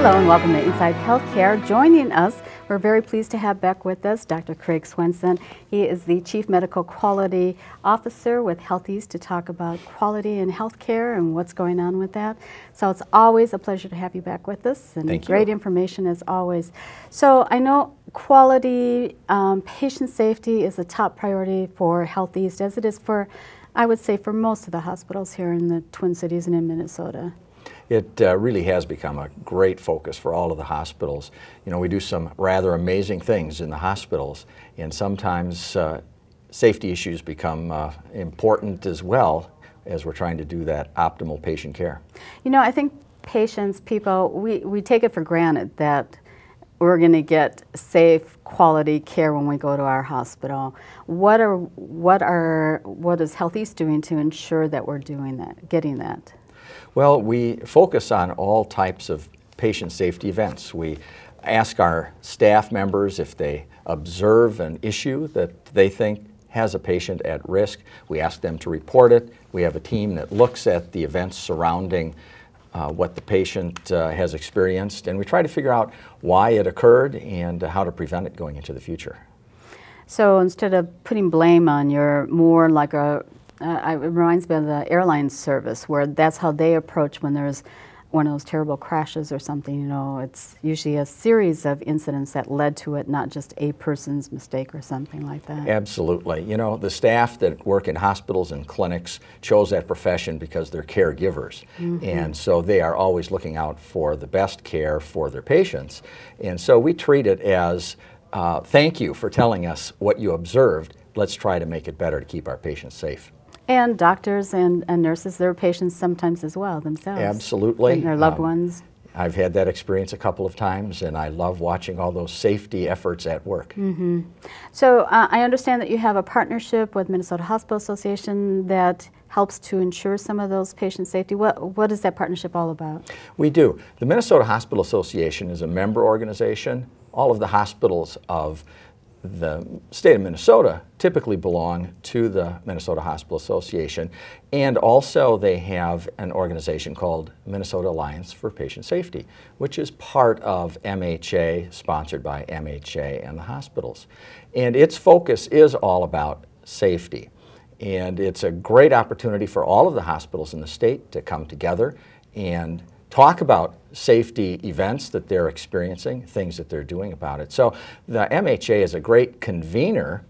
Hello and welcome to Inside Healthcare. Joining us, we're very pleased to have back with us Dr. Craig Svendsen. He is the Chief Medical Quality Officer with HealthEast to talk about quality in healthcare and what's going on with that. So it's always a pleasure to have you back with us, and Thank you. Great information as always. So I know quality, patient safety is a top priority for HealthEast, as it is for, I would say, for most of the hospitals here in the Twin Cities and in Minnesota. It really has become a great focus for all of the hospitals. You know, we do some rather amazing things in the hospitals, and sometimes safety issues become important as well as we're trying to do that optimal patient care. You know, I think patients, people, we take it for granted that we're going to get safe, quality care when we go to our hospital. What is HealthEast doing to ensure that we're doing that, getting that? Well, we focus on all types of patient safety events. We ask our staff members if they observe an issue that they think has a patient at risk. We ask them to report it. We have a team that looks at the events surrounding what the patient has experienced, and we try to figure out why it occurred and how to prevent it going into the future. So instead of putting blame on, you're more like a it reminds me of the airline service, where that's how they approach when there's one of those terrible crashes or something. You know, it's usually a series of incidents that led to it, not just a person's mistake or something like that. Absolutely. You know, the staff that work in hospitals and clinics chose that profession because they're caregivers. And so they are always looking out for the best care for their patients. And so we treat it as, thank you for telling us what you observed. Let's try to make it better to keep our patients safe. And doctors and nurses, they're patients sometimes as well themselves. Absolutely. And their loved ones. I've had that experience a couple of times, and I love watching all those safety efforts at work. So I understand that you have a partnership with Minnesota Hospital Association that helps to ensure some of those patient safety. What is that partnership all about? We do. The Minnesota Hospital Association is a member organization. All of the hospitals of the state of Minnesota typically belong to the Minnesota Hospital Association, and also they have an organization called Minnesota Alliance for Patient Safety, which is part of MHA, sponsored by MHA and the hospitals. And its focus is all about safety. And it's a great opportunity for all of the hospitals in the state to come together and talk about safety events that they're experiencing, things that they're doing about it. So the MHA is a great convener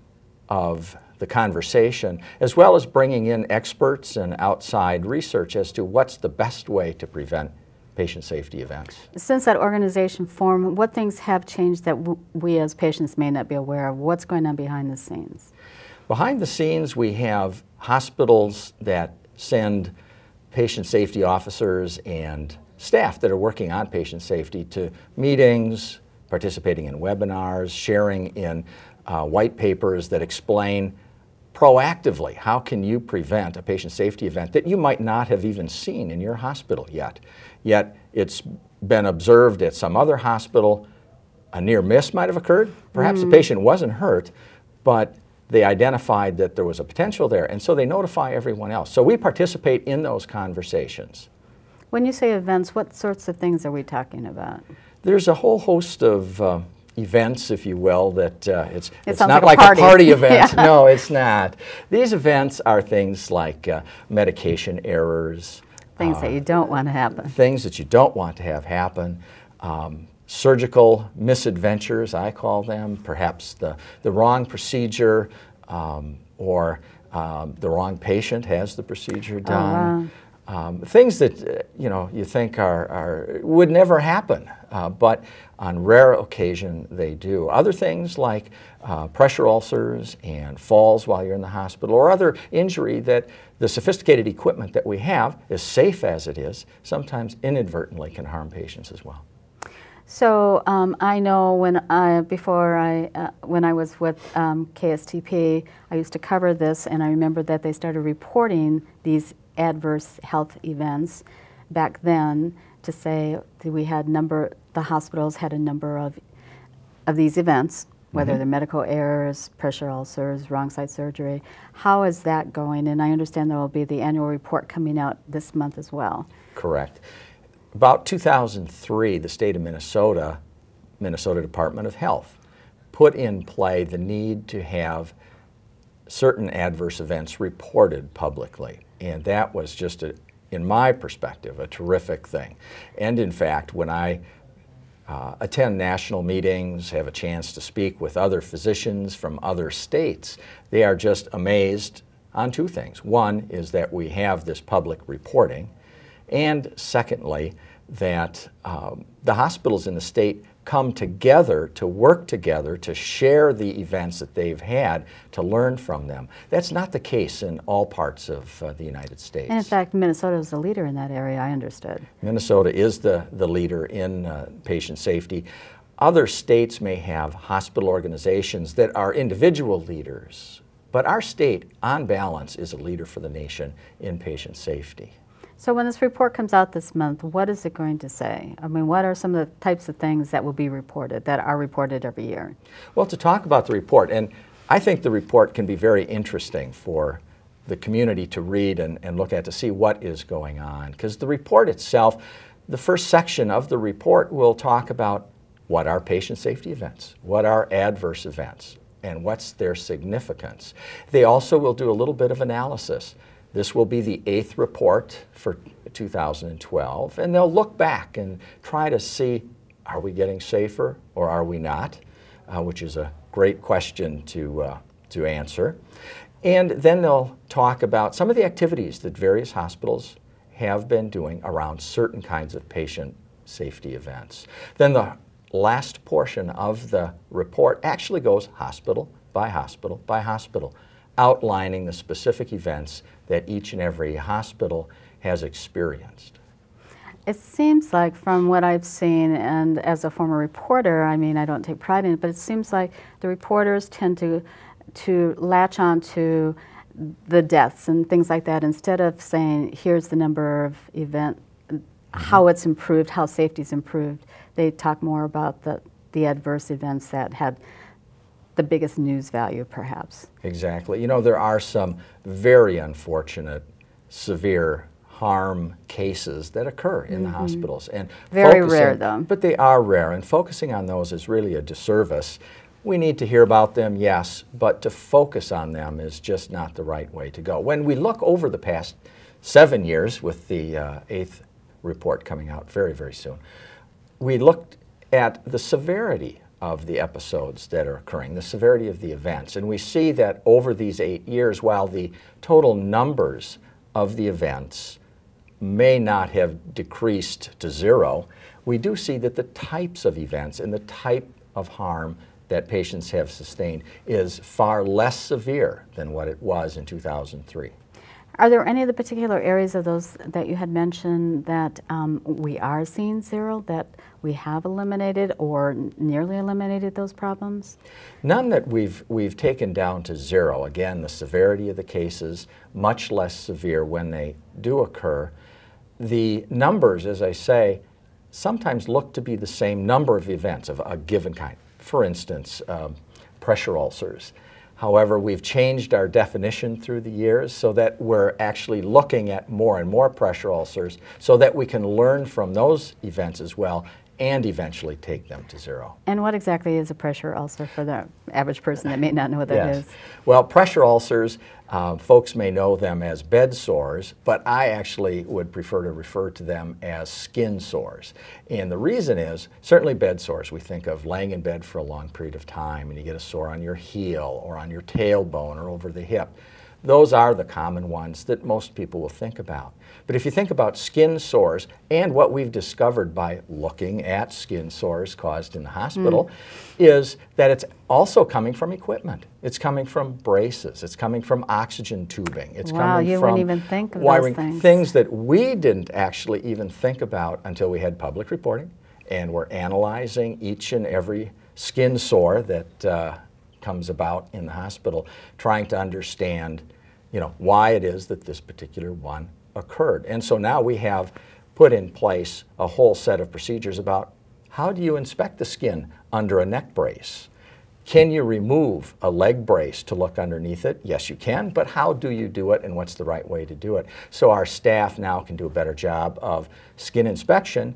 of the conversation, as well as bringing in experts and outside research as to what's the best way to prevent patient safety events. Since that organization formed, what things have changed that we as patients may not be aware of? What's going on behind the scenes? Behind the scenes, we have hospitals that send patient safety officers and staff that are working on patient safety to meetings, participating in webinars, sharing in white papers that explain proactively how can you prevent a patient safety event that you might not have even seen in your hospital yet. Yet it's been observed at some other hospital. A near miss might have occurred. Perhaps the patient wasn't hurt, but they identified that there was a potential there, and so they notify everyone else. So we participate in those conversations. When you say events, what sorts of things are we talking about? There's a whole host of events, if you will, that it's like not a like party. a party event. Yeah. No, it's not. These events are things like medication errors. Things that you don't want to happen. Things that you don't want to have happen. Surgical misadventures, I call them, perhaps the wrong procedure or the wrong patient has the procedure done. Wow. Things that you think would never happen, but on rare occasion they do. Other things like pressure ulcers and falls while you're in the hospital, or other injury that the sophisticated equipment that we have, as safe as it is, sometimes inadvertently can harm patients as well. So I know when I was with KSTP, I used to cover this, and I remember that they started reporting these adverse health events back then to say that the hospitals had a number of these events, whether they're medical errors, pressure ulcers, wrong site surgery. How is that going? And I understand there will be the annual report coming out this month as well. Correct. About 2003, the state of Minnesota, Minnesota Department of Health, put in play the need to have certain adverse events reported publicly. And that was just, in my perspective, a terrific thing. And in fact, when I attend national meetings, have a chance to speak with other physicians from other states, they are just amazed on two things. One is that we have this public reporting, and secondly, that the hospitals in the state come together to work together to share the events that they've had, to learn from them. That's not the case in all parts of the United States. And in fact, Minnesota is the leader in that area, I understood. Minnesota is the leader in patient safety. Other states may have hospital organizations that are individual leaders, but our state, on balance, is a leader for the nation in patient safety. So when this report comes out this month, what is it going to say? I mean, what are some of the types of things that will be reported, that are reported every year? Well, to talk about the report, and I think the report can be very interesting for the community to read and look at to see what is going on. Because the report itself, the first section of the report will talk about what are patient safety events, what are adverse events, and what's their significance. They also will do a little bit of analysis. This will be the 8th report for 2012, and they'll look back and try to see, are we getting safer or are we not, which is a great question to answer. And then they'll talk about some of the activities that various hospitals have been doing around certain kinds of patient safety events. Then the last portion of the report actually goes hospital by hospital by hospital, outlining the specific events that each and every hospital has experienced. It seems like, from what I've seen, and as a former reporter, I mean, I don't take pride in it, but it seems like the reporters tend to latch on to the deaths and things like that, instead of saying, here's the number of how it's improved, how safety's improved. They talk more about the adverse events that had the biggest news value, perhaps. Exactly. You know, there are some very unfortunate, severe harm cases that occur in the hospitals. And very rare, though. But they are rare, and focusing on those is really a disservice. We need to hear about them, yes, but to focus on them is just not the right way to go. When we look over the past 7 years, with the 8th report coming out very, very soon, we looked at the severity of the episodes that are occurring, the severity of the events. And we see that over these 8 years, while the total numbers of the events may not have decreased to zero, we do see that the types of events and the type of harm that patients have sustained is far less severe than what it was in 2003. Are there any of the particular areas of those that you had mentioned that we are seeing zero, that we have eliminated or nearly eliminated those problems? None that we've taken down to zero. Again, the severity of the cases, much less severe when they do occur. The numbers, as I say, sometimes look to be the same number of events of a given kind. For instance, pressure ulcers. However, we've changed our definition through the years so that we're actually looking at more and more pressure ulcers so that we can learn from those events as well and eventually take them to zero. And what exactly is a pressure ulcer for the average person that may not know what that is? Well, pressure ulcers, folks may know them as bed sores, but I actually would prefer to refer to them as skin sores. And the reason is, certainly bed sores, we think of laying in bed for a long period of time and you get a sore on your heel or on your tailbone or over the hip. Those are the common ones that most people will think about. But if you think about skin sores, and what we've discovered by looking at skin sores caused in the hospital, is that it's also coming from equipment. It's coming from braces. It's coming from oxygen tubing. It's coming you from wouldn't even think of wiring, those things that we didn't actually even think about until we had public reporting, and we're analyzing each and every skin sore that comes about in the hospital, trying to understand, you know, why it is that this particular one occurred. And so now we have put in place a whole set of procedures about how do you inspect the skin under a neck brace. Can you remove a leg brace to look underneath it? Yes, you can, but how do you do it and what's the right way to do it? So our staff now can do a better job of skin inspection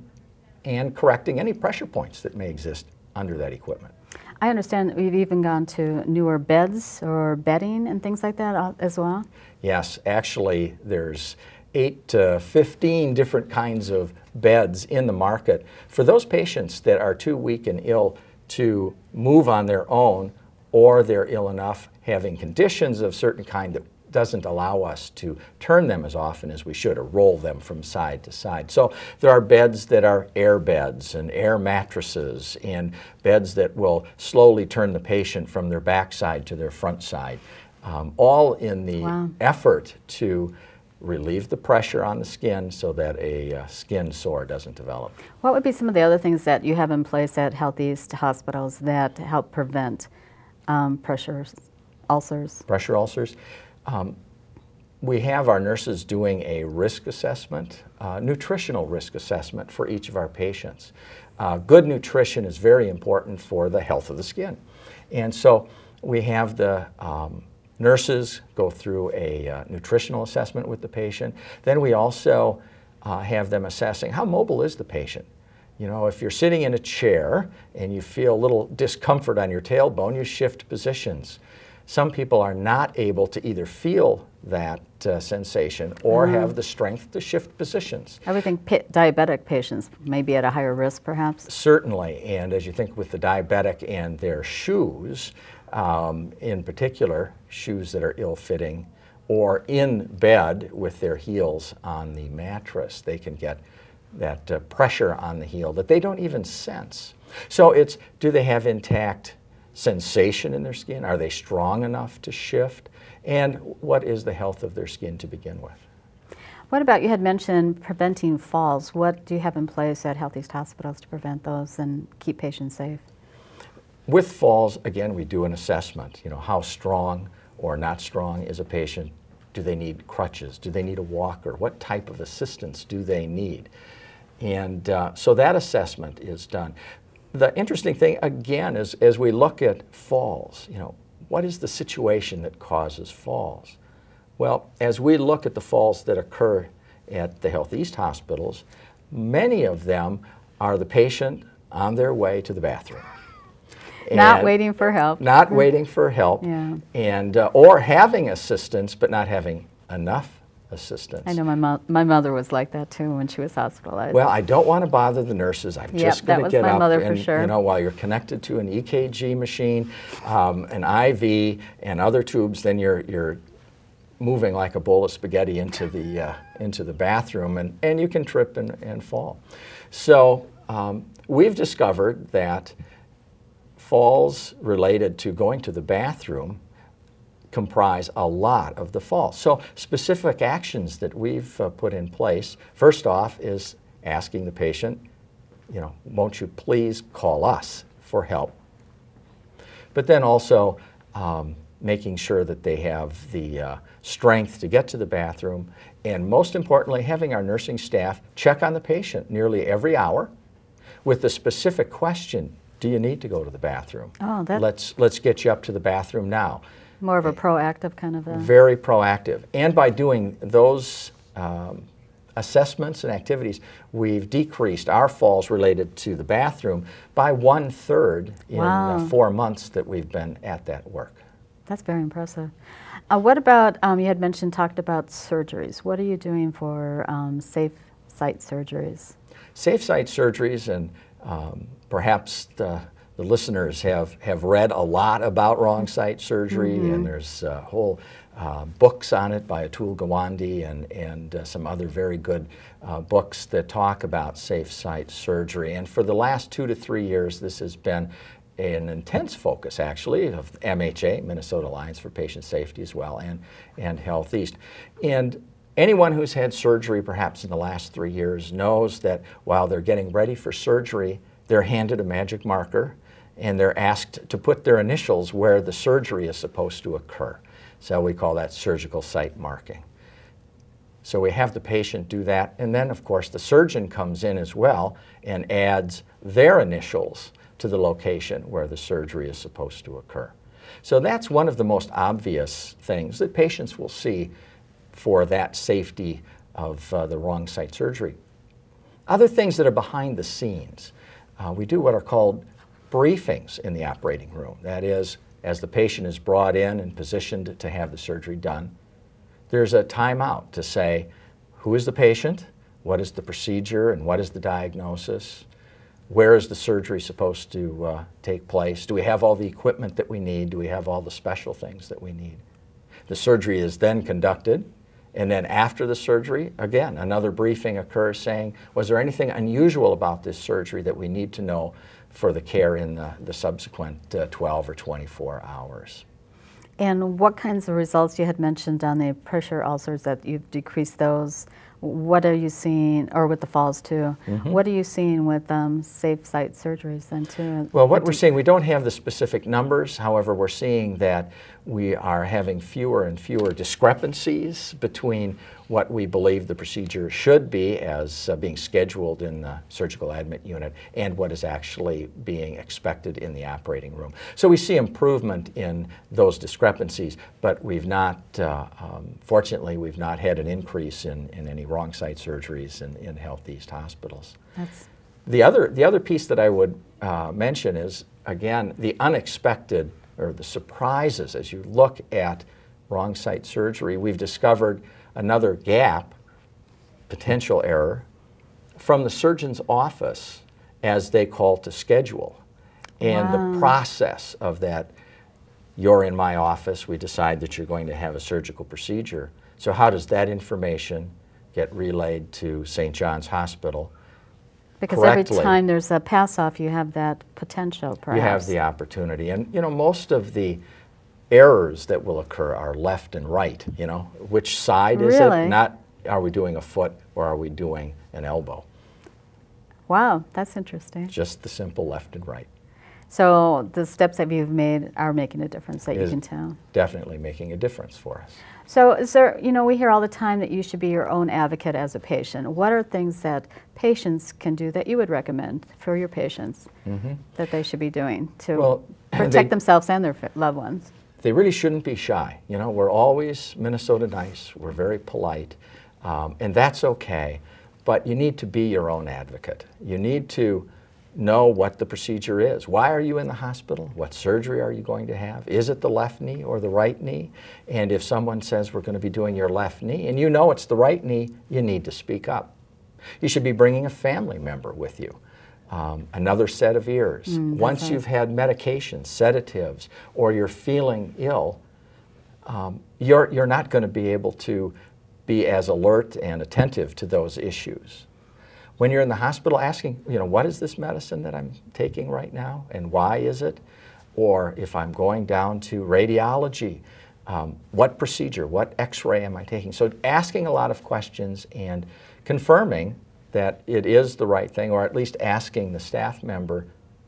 and correcting any pressure points that may exist under that equipment. I understand we've even gone to newer beds or bedding and things like that as well? Yes, actually there's 8 to 15 different kinds of beds in the market for those patients that are too weak and ill to move on their own, or they're ill enough having conditions of certain kind that doesn't allow us to turn them as often as we should or roll them from side to side. So there are beds that are air beds and air mattresses and beds that will slowly turn the patient from their backside to their front side, all in the effort to relieve the pressure on the skin so that a skin sore doesn't develop. What would be some of the other things that you have in place at HealthEast hospitals that help prevent pressure ulcers? Pressure ulcers? We have our nurses doing a risk assessment, nutritional risk assessment for each of our patients. Good nutrition is very important for the health of the skin. And so we have the nurses go through a nutritional assessment with the patient. Then we also have them assessing how mobile is the patient. You know, if you're sitting in a chair and you feel a little discomfort on your tailbone, you shift positions. Some people are not able to either feel that sensation or have the strength to shift positions. I would think diabetic patients may be at a higher risk, perhaps? Certainly, and as you think with the diabetic and their shoes, in particular, shoes that are ill-fitting or in bed with their heels on the mattress, they can get that pressure on the heel that they don't even sense. So it's, do they have intact sensation in their skin? Are they strong enough to shift? And what is the health of their skin to begin with? What about, you had mentioned preventing falls. What do you have in place at HealthEast hospitals to prevent those and keep patients safe? With falls, again, we do an assessment. You know, how strong or not strong is a patient? Do they need crutches? Do they need a walker? What type of assistance do they need? And so that assessment is done. The interesting thing, again, is as we look at falls, you know, what is the situation that causes falls? Well, as we look at the falls that occur at the HealthEast hospitals, many of them are the patient on their way to the bathroom. Not waiting for help. Not waiting for help, and or having assistance but not having enough assistance. I know my mother was like that too when she was hospitalized. Well, I don't want to bother the nurses. I'm just going to get up and, for sure. You know, while you're connected to an EKG machine, an IV, and other tubes, then you're moving like a bowl of spaghetti into the bathroom, and you can trip and fall. So we've discovered that falls related to going to the bathroom comprise a lot of the falls. So specific actions that we've put in place, first off, is asking the patient, you know, won't you please call us for help? But then also making sure that they have the strength to get to the bathroom, and most importantly, having our nursing staff check on the patient nearly every hour with the specific question, do you need to go to the bathroom? Oh, let's get you up to the bathroom now. More of a proactive kind of a... Very proactive. And by doing those assessments and activities, we've decreased our falls related to the bathroom by 1/3 in 4 months that we've been at that work. That's very impressive. What about, you had talked about surgeries. What are you doing for safe site surgeries? Safe site surgeries, and perhaps the listeners have read a lot about wrong site surgery, and there's whole books on it by Atul Gawande and some other very good books that talk about safe site surgery. And for the last 2 to 3 years, this has been an intense focus, actually, of MHA, Minnesota Alliance for Patient Safety as well, and HealthEast. And anyone who's had surgery perhaps in the last 3 years knows that while they're getting ready for surgery, they're handed a magic marker and they're asked to put their initials where the surgery is supposed to occur. So we call that surgical site marking. So we have the patient do that, and then of course the surgeon comes in as well and adds their initials to the location where the surgery is supposed to occur. So that's one of the most obvious things that patients will see for that safety of the wrong site surgery. Other things that are behind the scenes, we do what are called briefings in the operating room. That is, as the patient is brought in and positioned to have the surgery done, there's a timeout to say, who is the patient, what is the procedure, and what is the diagnosis, where is the surgery supposed to take place, do we have all the equipment that we need, do we have all the special things that we need. The surgery is then conducted, and then after the surgery, again, another briefing occurs saying, was there anything unusual about this surgery that we need to know for the care in the subsequent 12 or 24 hours. And what kinds of results, you had mentioned on the pressure ulcers that you've decreased those. What are you seeing, or with the falls too, what are you seeing with safe site surgeries then too? Well, what we're seeing, we don't have the specific numbers, however we're seeing that we are having fewer and fewer discrepancies between what we believe the procedure should be as being scheduled in the surgical admit unit and what is actually being expected in the operating room. So we see improvement in those discrepancies, but we've not, fortunately, we've not had an increase in any wrong site surgeries in HealthEast hospitals. The other piece that I would mention is, again, the unexpected or the surprises as you look at wrong site surgery. We've discovered another gap, potential error, from the surgeon's office as they call to schedule. And the process of that, you're in my office, we decide that you're going to have a surgical procedure. So how does that information get relayed to St. John's Hospital? Because every time there's a pass-off, you have that potential, perhaps. You have the opportunity. And, you know, most of the errors that will occur are left and right, you know. Which side is it? Not, are we doing a foot or are we doing an elbow? Wow, that's interesting. Just the simple left and right. So the steps that you've made are making a difference that you can tell. Definitely making a difference for us. So is there, you know, we hear all the time that you should be your own advocate as a patient. What are things that patients can do that you would recommend for your patients that they should be doing to protect themselves and their loved ones? They really shouldn't be shy. You know, we're always Minnesota nice, we're very polite, and that's okay, but you need to be your own advocate. You need to know what the procedure is. Why are you in the hospital? What surgery are you going to have? Is it the left knee or the right knee? And if someone says we're going to be doing your left knee and you know it's the right knee, you need to speak up. You should be bringing a family member with you. Another set of ears. Once you've had medications, sedatives, or you're feeling ill, you're not going to be able to be as alert and attentive to those issues. When you're in the hospital asking, you know, what is this medicine that I'm taking right now and why is it? Or if I'm going down to radiology, what procedure, what x-ray am I taking? So asking a lot of questions and confirming that it is the right thing, or at least asking the staff member,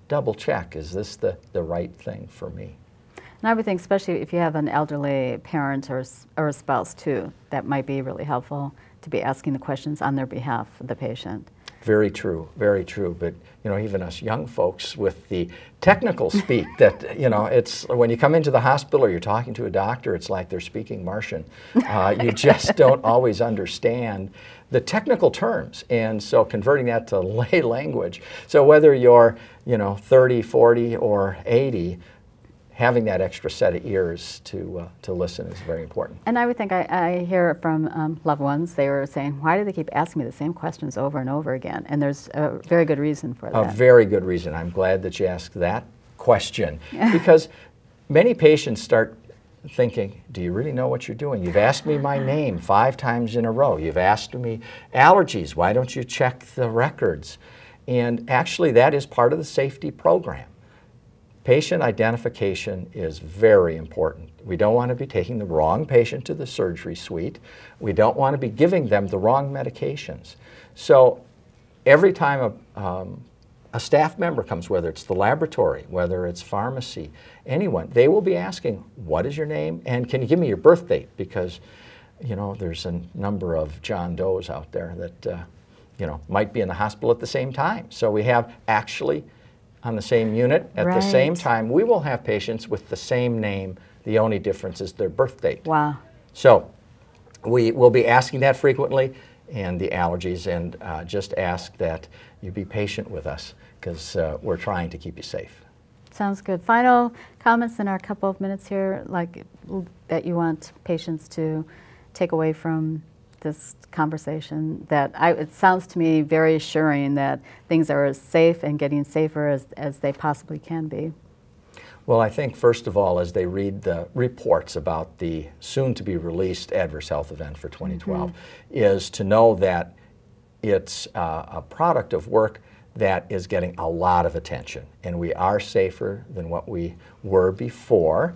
double check, is this the right thing for me? And I would think, especially if you have an elderly parent or a spouse too, that might be really helpful to be asking the questions on their behalf of the patient. Very true, very true. But, you know, even us young folks with the technical speak that, you know, it's when you come into the hospital or you're talking to a doctor, it's like they're speaking Martian. You just don't always understand the technical terms. And so converting that to lay language. So whether you're, you know, 30, 40, or 80, having that extra set of ears to listen is very important. And I would think, I hear it from loved ones, they were saying, why do they keep asking me the same questions over and over again? And there's a very good reason for that. A very good reason. I'm glad that you asked that question. Because many patients start thinking, do you really know what you're doing? You've asked me my name 5 times in a row. You've asked me allergies. Why don't you check the records? And actually that is part of the safety program. Patient identification is very important. We don't want to be taking the wrong patient to the surgery suite. We don't want to be giving them the wrong medications. So every time a staff member comes, whether it's the laboratory, whether it's pharmacy, anyone, they will be asking, what is your name? And can you give me your birth date? Because, you know, there's a number of John Does out there that, you know, might be in the hospital at the same time. So we have actually on the same unit at the same time. We will have patients with the same name. The only difference is their birth date. Wow. So we will be asking that frequently, and the allergies, and just ask that you be patient with us, because we're trying to keep you safe. Sounds good. Final comments in our couple of minutes here, like that you want patients to take away from this conversation, that it sounds to me very assuring that things are as safe and getting safer as they possibly can be. Well, I think first of all, as they read the reports about the soon-to-be-released adverse health event for 2012, is to know that it's a product of work that is getting a lot of attention, and we are safer than what we were before,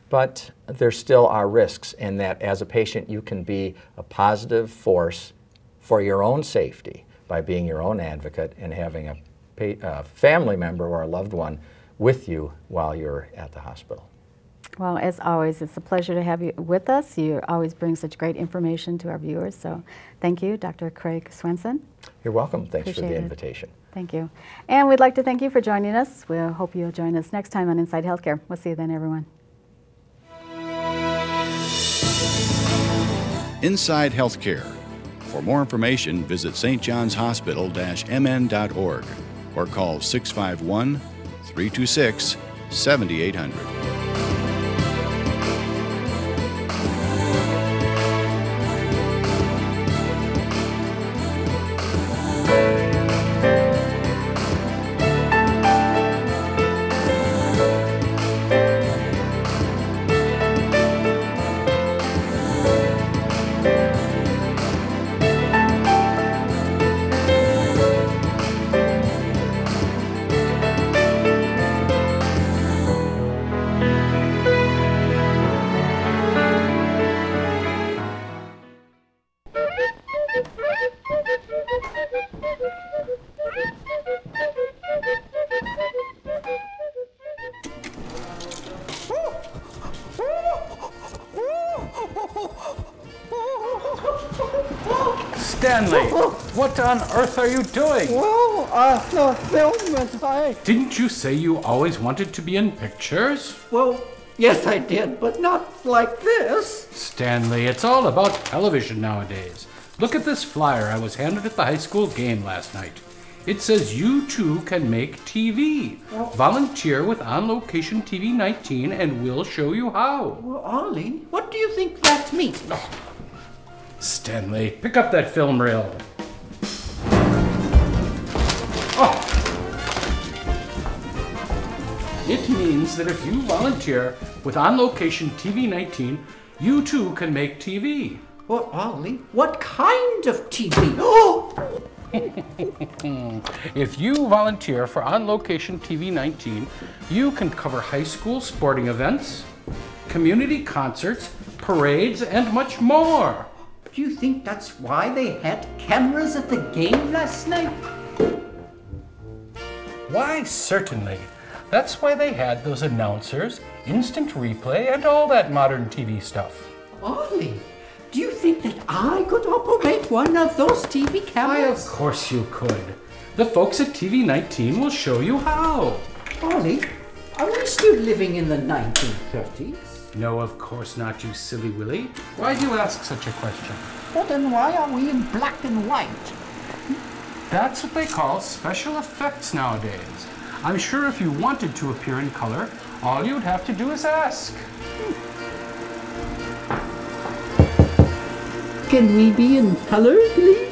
but there still are risks, and that as a patient you can be a positive force for your own safety by being your own advocate and having a family member or a loved one with you while you're at the hospital. Well, as always, it's a pleasure to have you with us. You always bring such great information to our viewers, so thank you, Dr. Craig Svendsen. You're welcome. Thanks for the Appreciate it. invitation. Thank you. And we'd like to thank you for joining us. We hope you'll join us next time on Inside Healthcare. We'll see you then, everyone. Inside Healthcare. For more information, visit stjohnshospital-mn.org or call 651-326-7800. Stanley, what on earth are you doing? Well, the film was Didn't you say you always wanted to be in pictures? Well, yes I did, but not like this. Stanley, it's all about television nowadays. Look at this flyer I was handed at the high school game last night. It says you too can make TV. Volunteer with On Location TV 19 and we'll show you how. Well, Ollie, what do you think that means? Oh. Stanley, pick up that film reel. Oh. It means that if you volunteer with On Location TV 19, you too can make TV. Well, Ollie, what kind of TV? Oh! If you volunteer for On Location TV 19, you can cover high school sporting events, community concerts, parades, and much more. Do you think that's why they had cameras at the game last night? Why, certainly. That's why they had those announcers, instant replay, and all that modern TV stuff. Ollie, do you think that I could operate one of those TV cameras? Why, of course you could. The folks at TV 19 will show you how. Ollie, are we still living in the 1930s? No, of course not, you silly Willy. Why'd you ask such a question? Well, then why are we in black and white? That's what they call special effects nowadays. I'm sure if you wanted to appear in color, all you'd have to do is ask. Can we be in color, please?